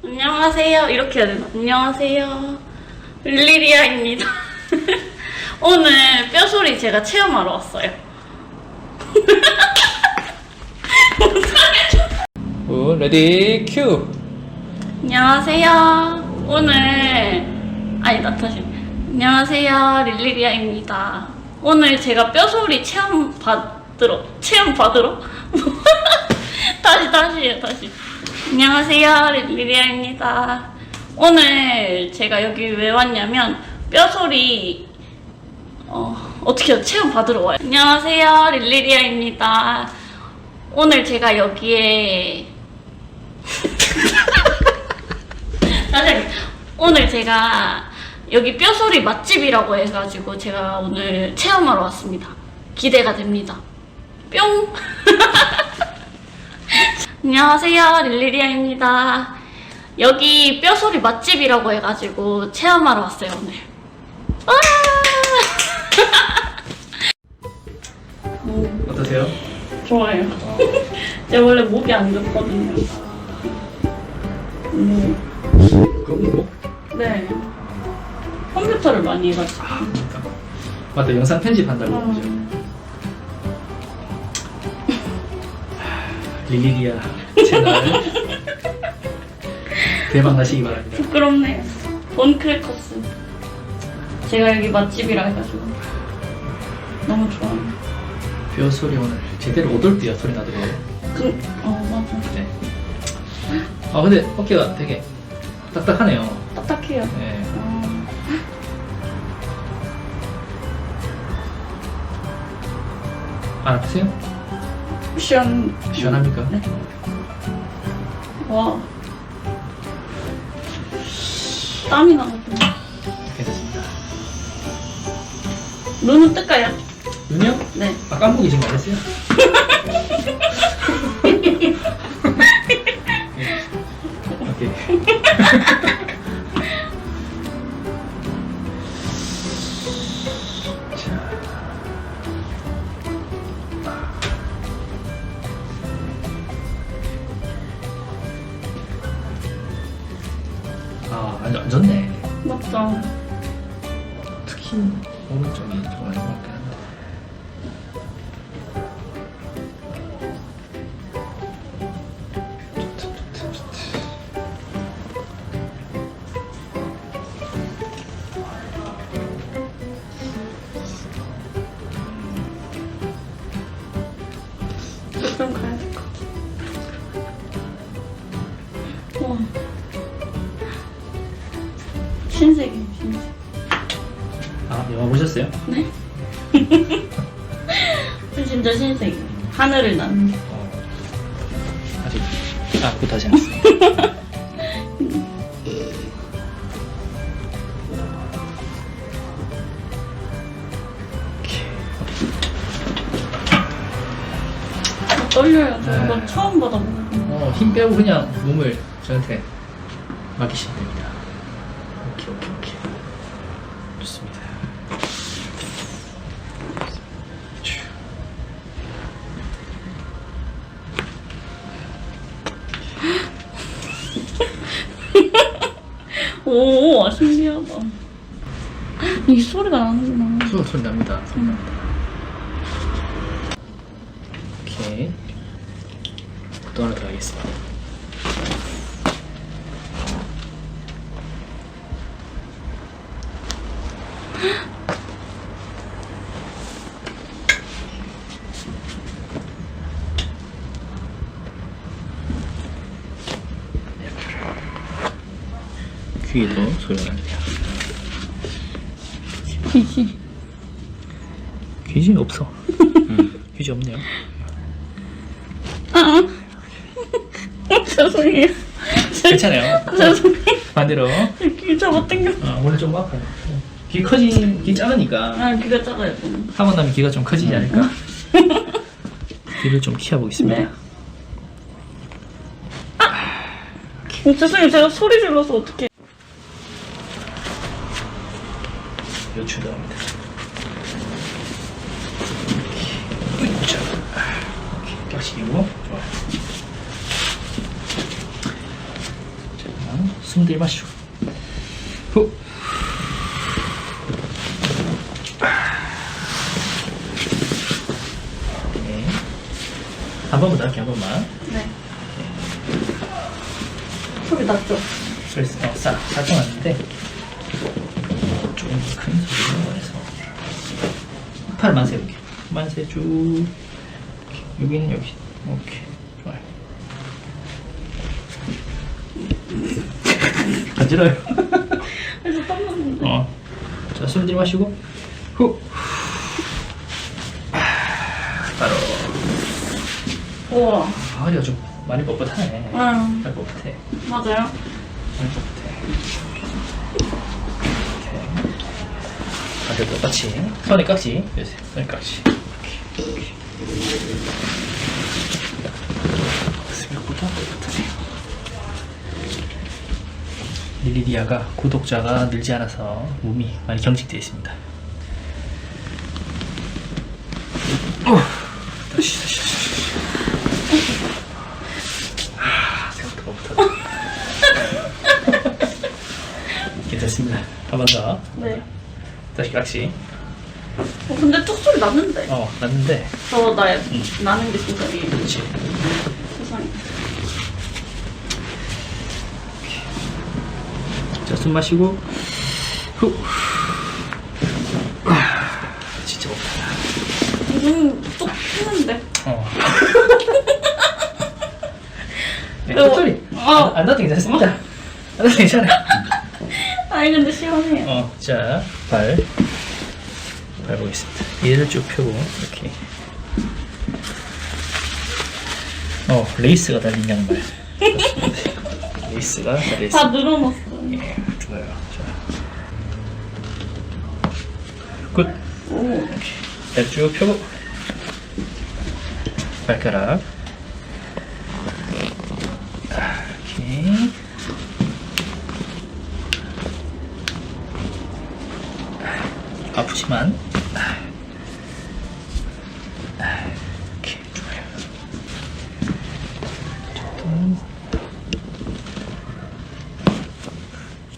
안녕하세요. 이렇게 해야 되나? 안녕하세요. 릴리리아입니다. 오늘 뼈소리 제가 체험하러 왔어요. 굿, 레디, 큐! 안녕하세요. 아니다, 다시. 안녕하세요. 릴리리아입니다. 오늘 제가 뼈소리 체험 받으러? 다시. 안녕하세요. 릴리리아입니다. 오늘 제가 여기 왜 왔냐면, 뼈소리, 어떻게 체험 받으러 와요. 안녕하세요. 릴리리아입니다. 오늘 제가 여기에, 오늘 제가 여기 뼈소리 맛집이라고 해가지고 제가 오늘 체험하러 왔습니다. 기대가 됩니다. 뿅! 안녕하세요. 릴리리아입니다. 여기 뼈소리 맛집이라고 해가지고 체험하러 왔어요, 오늘. 어떠세요? 좋아요. 제가 원래 목이 안 좋거든요. 그거? 네. 컴퓨터를 많이 해가지고. 맞다, 영상 편집한다고 그러죠. 릴리리아 채널 대박 나시기 바랍니다. 부끄럽네요. 본크래커스. 제가 여기 맛집이라 해가지고 너무 좋아요. 뼈 소리 오늘 제대로 오돌뼈 소리 나더라고요. 맞아. 네. 근데 어깨가 되게 딱딱하네요. 딱딱해요. 네. 안 아프세요? 시원합니까? 네. 와. 땀이 나거든요. 괜찮습니다. 눈은 뜰까요? 눈이요? 네. 깜빡이 지금 안 했어요? 오케이. 안 좋네. 맞죠. 특히 오른쪽이 좀 많이 먹긴 한데. 좀 가야 될 것 같아. 와. 신세계예요, 신세계. 영화 보셨어요? 네? 진짜 신세계. 하늘을 나는. 아직 굿하지 않았어요. 떨려요. 저 이거 처음 받아보거든요. 힘 빼고 그냥 몸을 저한테 맡기시면 됩니다. 오케이. 좋습니다. 오, 신기하다. 이 소리가 나는구나. 소리 납니다. 오케이. 또 하나 더 하겠습니다. 귀에도 소리가 납니다. 귀지 없어. 귀지 없네요. 죄송해요. 괜찮아요. 죄송해요. 반대로. 귀 잡아 당겨. 원래 좀 아파요. 귀 작으니까 귀가 작아요. 하고 나면 귀가 좀 커지지 않을까? 귀를 좀 키워보겠습니다. 네. 죄송해요. 제가 소리 질러서 어떡해. 요추도 합니다. 벽식이고 좋아요. 자, 숨 들이마시고 후. 오케이. 한 번만 더 할게, 한 번만. 네. 소리 났죠? 그래서 살짝 났는데 조금 큰 소리로 해서 팔 만세 이렇게 만세 쭉 여기는 여기 오케이 좋아요. 간지러요. 그래서 땀 났는데. 자, 숨 들이마시고 후. 바로 우와. 허리가 좀 많이 뻣뻣하네. 응. 많이 뻣뻣해. 맞아요. 많이 뻣뻣해. 다들 똑같이 손에 깍지 여세요. 손에 깍지. 생각보다 뻣뻣하네요. 릴리디아가 구독자가 늘지 않아서 몸이 많이 경직되어 있습니다. 다시. 생각보다 뻣뻣하다. 괜찮습니다. 한 번 더. 네. 다시 깍지. 근데 툭 소리 났는데. 났는데. 나는 게 생각이. 그렇지. 세상에. 자, 숨 마시고 후. 진짜 못하다. 뚝 했는데. 네, 콧소리 안 나도 괜찮습니다. 안 나도 괜찮아요. 아니 근데 시원해요. 자, 발 보겠습니다. 얘를 쭉 펴고 이렇게. 레이스가 달린 양말. 레이스가 달려 다 있습니다. 늘어났어. 예, 좋아요. 자, 굿. 오. 발 쭉 펴고 발가락. 이렇게. 아프지만 이렇게 좋아요.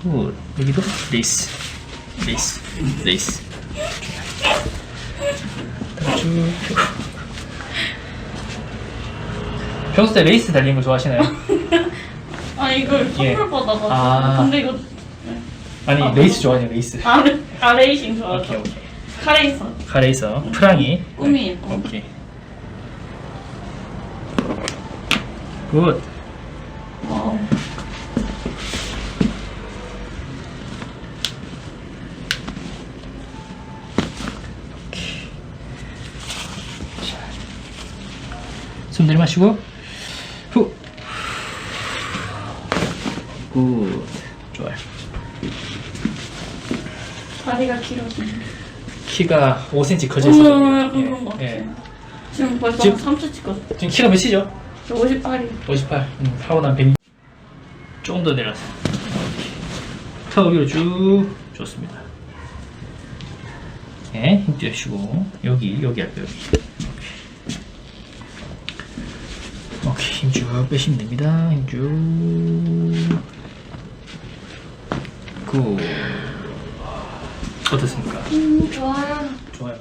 굿. 여기도 레이스. 쭉 펴고. 평소 때 레이스 달린 거 좋아하시나요? 아 이걸 예. 선물 받아가지고. 아. 근데 이거 아니, 레이스 좋아하냐, 레이스. 레이싱 좋아하죠. 오케이. 카레이서. 카레이서 프랑이. 꿈이 예뻐. 오케이. 굿. 와우. 숨 들이마시고 후. 굿. 좋아요. 다리가 길어지네. 키가 5cm 커져 있어서 그런 거 같아. 지금 벌써 지금- 3cm 컸어. 지금 키가 몇이죠? 58이. 58. 하고 난 100. 조금 더 내려서. 턱 위로 쭉. 좋습니다. 네, 힘 떼시고 여기 할게요. 여기. 오케이, 힘 쭉 빼시면 됩니다. 힘 쭉. 굿. 어떻습니까? 좋아요. 좋아요.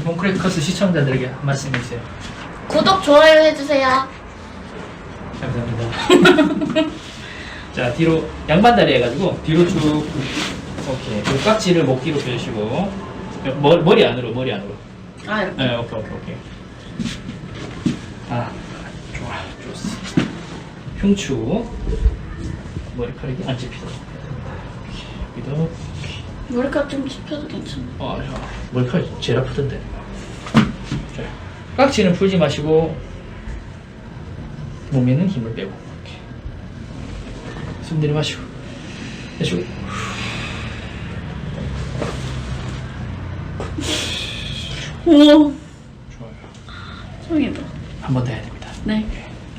몽크레커스 시청자들에게 한 말씀 해주세요. 구독, 좋아요 해주세요. 감사합니다. 자, 뒤로 양반다리 해가지고 뒤로 쭉. 오케이. 그 깍지를 목 뒤로 펴주시고 머리 안으로. 아 이렇게. 네, 오케이. 아, 좋았어. 흉추 머리카락이 안 찝히도록. 여기도. 머리카락 좀 찝혀도 괜찮아. 머리카락이 제일 아프던데. 자, 깍지는 풀지 마시고 몸에는 힘을 빼고 이렇게. 숨 들이마시고 내쉬고. 우와. 좋아요. 소리다. 한 번 더 해야 됩니다. 네.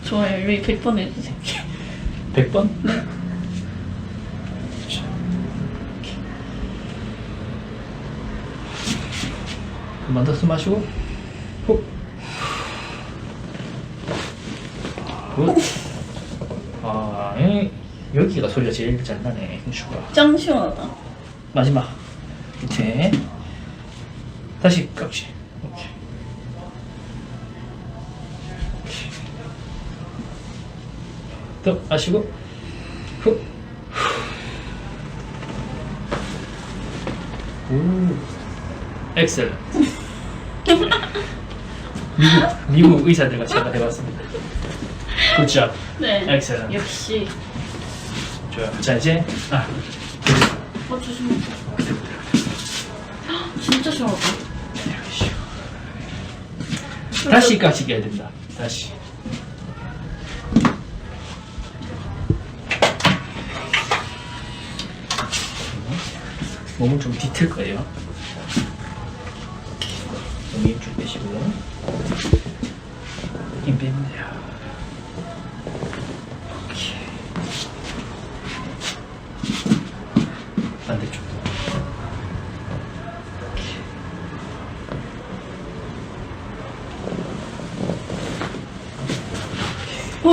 좋아요. 여기 100번 해주세요. 100번? 네. 한 번 더 숨 마시고 후. 굿. 여기가 소리가 제일 잘 나네. 흉슈가. 짱 시원하다. 마지막 밑에 다시 깍지. 오케이. 또 마시고 후. 오. 엑셀. 미국 의사들 같이 한번 해봤습니다. 굿잡. 네. 엑셀. 역시. 좋아요. 자 이제 조심해. 진짜 시원하다. 다시 깍지 깨야 된다. 다시. 몸을 좀 뒤틀 거예요. 몸이 쭉 빼시고 힘 빼면 돼요. 오케이. 반대쪽도.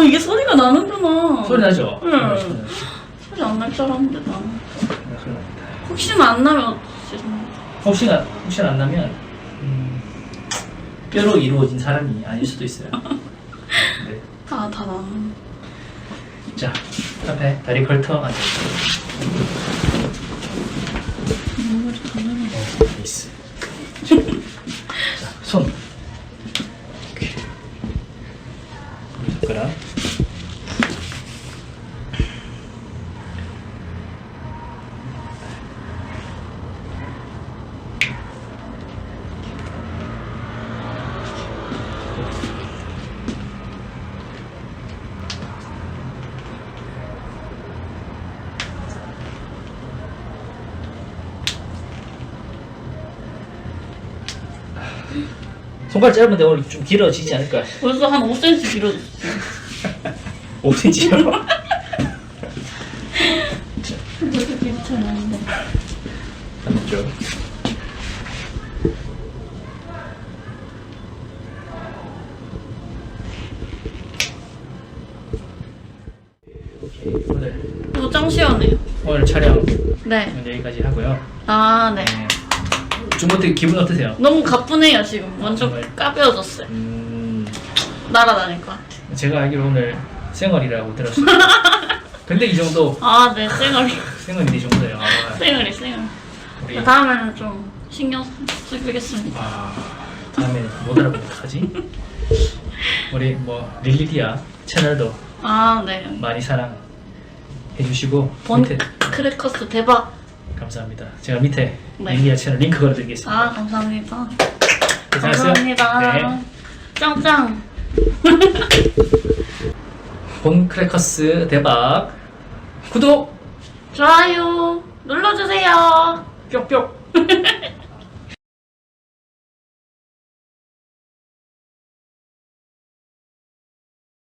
이게 소리가 나는구나. 소리 나죠? 응. 소리 안 날 줄 알았는데 나는. 혹시나 안 나면 죄송합니다. 혹시나 안 나면 뼈로 이루어진 사람이 아닐 수도 있어요. 네. 다 나. 자, 앞에 다리 걸터 앉아있고. 눈물이 가늘어. 있어. 자, 손. 오케이. 손가락. 손가락 짧은데 오늘 좀 길어지지 않을까? 벌써 한 5cm 길어졌어. 5cm요? 그렇게 괜찮은데. 반대쪽. 오케이. 짱 시원해요. 오늘 촬영 네. 여기까지 하고요. 아, 네. 중고때 기분 어떠세요? 너무 가뿐해요, 지금. 완전 정말. 까베어졌어요. 날아다닐 것 같아. 제가 알기로 오늘 생얼이라고 들었어요. 근데 이 정도 아, 네, 쌩얼이. 생얼이 이 정도예요. 아, 쌩얼이, 쌩얼. 우리 다음에는 좀 신경 쓰겠습니다. 다음에 못 알아보면 어떡하지? 우리 뭐 릴리디아 채널도 아, 네. 많이 사랑해 주시고 본 밑에 크래커스 대박. 감사합니다. 제가 밑에 네. 릴리디아 채널 링크 걸어드리겠습니다. 아, 감사합니다. 고생하셨어요. 감사합니다. 네. 짱짱. 본 크래커스 대박. 구독 좋아요 눌러주세요. 뿅뿅.